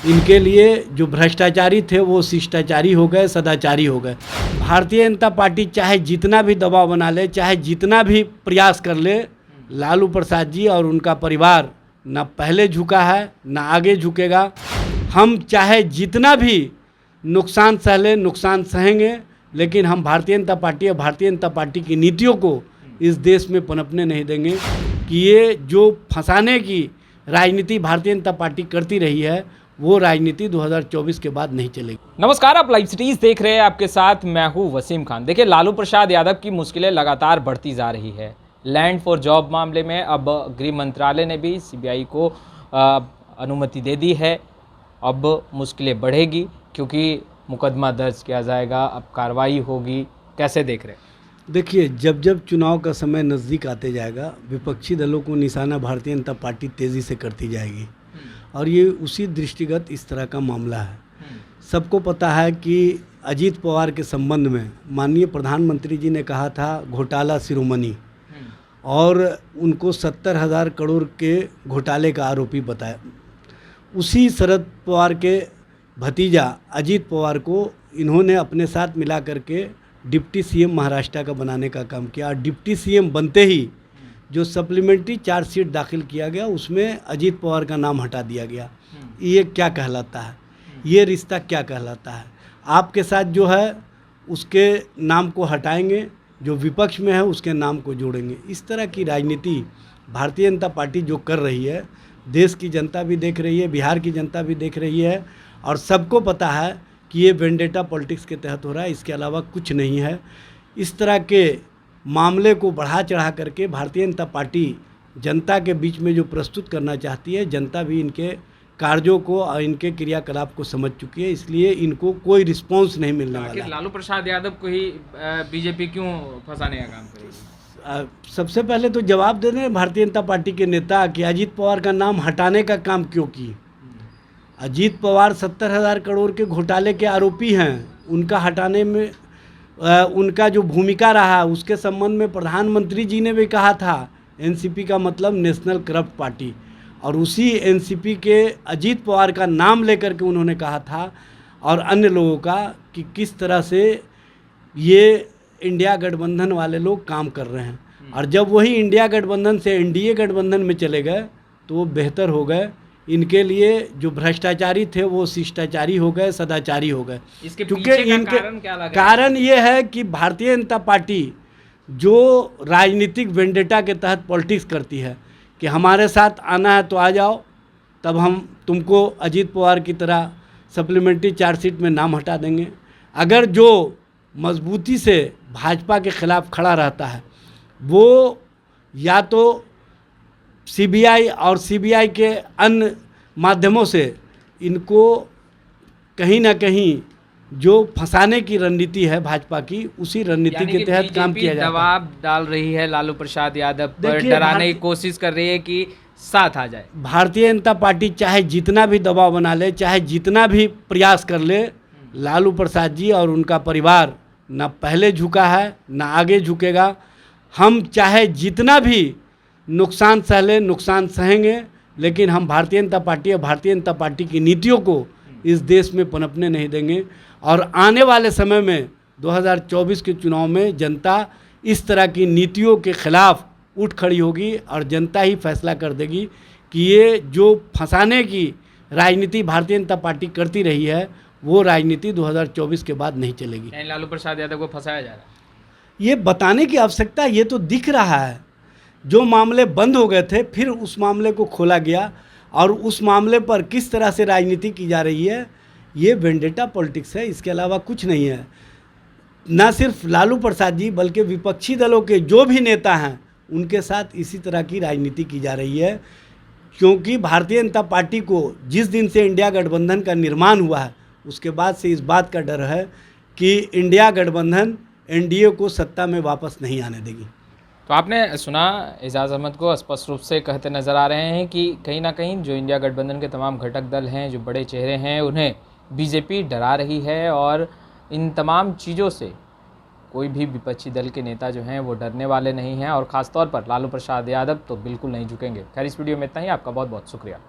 इनके लिए जो भ्रष्टाचारी थे वो शिष्टाचारी हो गए, सदाचारी हो गए। भारतीय जनता पार्टी चाहे जितना भी दबाव बना ले, चाहे जितना भी प्रयास कर ले, लालू प्रसाद जी और उनका परिवार न पहले झुका है न आगे झुकेगा। हम चाहे जितना भी नुकसान सह लें, नुकसान सहेंगे, लेकिन हम भारतीय जनता पार्टी और भारतीय जनता पार्टी की नीतियों को इस देश में पनपने नहीं देंगे कि ये जो फंसाने की राजनीति भारतीय जनता पार्टी करती रही है वो राजनीति 2024 के बाद नहीं चलेगी। नमस्कार, आप लाइव सिटीज देख रहे हैं। आपके साथ मैं हूं वसीम खान। देखिए, लालू प्रसाद यादव की मुश्किलें लगातार बढ़ती जा रही है। लैंड फॉर जॉब मामले में अब गृह मंत्रालय ने भी सीबीआई को अनुमति दे दी है। अब मुश्किलें बढ़ेगी क्योंकि मुकदमा दर्ज किया जाएगा, अब कार्रवाई होगी। कैसे देख रहे हैं? देखिए, जब जब चुनाव का समय नज़दीक आते जाएगा, विपक्षी दलों को निशाना भारतीय जनता पार्टी तेज़ी से करती जाएगी और ये उसी दृष्टिगत इस तरह का मामला है। सबको पता है कि अजीत पवार के संबंध में माननीय प्रधानमंत्री जी ने कहा था घोटाला शिरोमणि, और उनको 70,000 करोड़ के घोटाले का आरोपी बताया। उसी शरद पवार के भतीजा अजीत पवार को इन्होंने अपने साथ मिला करके डिप्टी सीएम महाराष्ट्र का बनाने का काम किया और डिप्टी सीएम बनते ही जो सप्लीमेंट्री चार्जशीट दाखिल किया गया उसमें अजीत पवार का नाम हटा दिया गया। ये क्या कहलाता है? ये रिश्ता क्या कहलाता है? आपके साथ जो है उसके नाम को हटाएंगे, जो विपक्ष में है उसके नाम को जोड़ेंगे। इस तरह की राजनीति भारतीय जनता पार्टी जो कर रही है, देश की जनता भी देख रही है, बिहार की जनता भी देख रही है और सबको पता है कि ये वेंडेटा पॉलिटिक्स के तहत हो रहा है, इसके अलावा कुछ नहीं है। इस तरह के मामले को बढ़ा चढ़ा करके भारतीय जनता पार्टी जनता के बीच में जो प्रस्तुत करना चाहती है, जनता भी इनके कार्यों को और इनके क्रियाकलाप को समझ चुकी है, इसलिए इनको कोई रिस्पॉन्स नहीं मिलने वाला है। लालू प्रसाद यादव को ही बीजेपी क्यों फंसाने का काम करेगी? सबसे पहले तो जवाब दे दें भारतीय जनता पार्टी के नेता कि अजीत पवार का नाम हटाने का काम क्यों की। अजीत पवार 70,000 करोड़ के घोटाले के आरोपी हैं। उनका हटाने में उनका जो भूमिका रहा उसके संबंध में प्रधानमंत्री जी ने भी कहा था एनसीपी का मतलब नेशनल करप्ट पार्टी, और उसी एनसीपी के अजीत पवार का नाम लेकर के उन्होंने कहा था और अन्य लोगों का कि किस तरह से ये इंडिया गठबंधन वाले लोग काम कर रहे हैं। और जब वही इंडिया गठबंधन से एनडीए गठबंधन में चले गए तो वो बेहतर हो गए। इनके लिए जो भ्रष्टाचारी थे वो शिष्टाचारी हो गए, सदाचारी हो गए। इसके क्योंकि पीछे का इनके कारण क्या लग रहा है? कारण ये है कि भारतीय जनता पार्टी जो राजनीतिक वेंडेटा के तहत पॉलिटिक्स करती है कि हमारे साथ आना है तो आ जाओ, तब हम तुमको अजीत पवार की तरह सप्लीमेंट्री चार्जशीट में नाम हटा देंगे। अगर जो मजबूती से भाजपा के खिलाफ खड़ा रहता है वो या तो सीबीआई और सीबीआई के अन्य माध्यमों से इनको कहीं ना कहीं जो फंसाने की रणनीति है भाजपा की, उसी रणनीति के तहत काम किया जाता है। दबाव डाल रही है लालू प्रसाद यादव पर, देखिए, डराने की कोशिश कर रही है कि साथ आ जाए। भारतीय जनता पार्टी चाहे जितना भी दबाव बना ले, चाहे जितना भी प्रयास कर ले, लालू प्रसाद जी और उनका परिवार न पहले झुका है न आगे झुकेगा। हम चाहे जितना भी नुकसान सह लें, नुकसान सहेंगे, लेकिन हम भारतीय जनता पार्टी और भारतीय जनता पार्टी की नीतियों को इस देश में पनपने नहीं देंगे। और आने वाले समय में 2024 के चुनाव में जनता इस तरह की नीतियों के खिलाफ उठ खड़ी होगी और जनता ही फैसला कर देगी कि ये जो फंसाने की राजनीति भारतीय जनता पार्टी करती रही है वो राजनीति 2024 के बाद नहीं चलेगी। लालू प्रसाद यादव को फंसाया जा रहा है, ये बताने की आवश्यकता ये तो दिख रहा है। जो मामले बंद हो गए थे फिर उस मामले को खोला गया और उस मामले पर किस तरह से राजनीति की जा रही है, ये वेंडेटा पॉलिटिक्स है, इसके अलावा कुछ नहीं है। ना सिर्फ लालू प्रसाद जी बल्कि विपक्षी दलों के जो भी नेता हैं उनके साथ इसी तरह की राजनीति की जा रही है, क्योंकि भारतीय जनता पार्टी को जिस दिन से इंडिया गठबंधन का निर्माण हुआ है उसके बाद से इस बात का डर है कि इंडिया गठबंधन एनडीए को सत्ता में वापस नहीं आने देगी। तो आपने सुना, एजाज अहमद को स्पष्ट रूप से कहते नजर आ रहे हैं कि कहीं ना कहीं जो इंडिया गठबंधन के तमाम घटक दल हैं, जो बड़े चेहरे हैं, उन्हें बीजेपी डरा रही है और इन तमाम चीज़ों से कोई भी विपक्षी दल के नेता जो हैं वो डरने वाले नहीं हैं और ख़ासतौर पर लालू प्रसाद यादव तो बिल्कुल नहीं झुकेंगे। खैर, इस वीडियो में इतना ही। आपका बहुत बहुत शुक्रिया।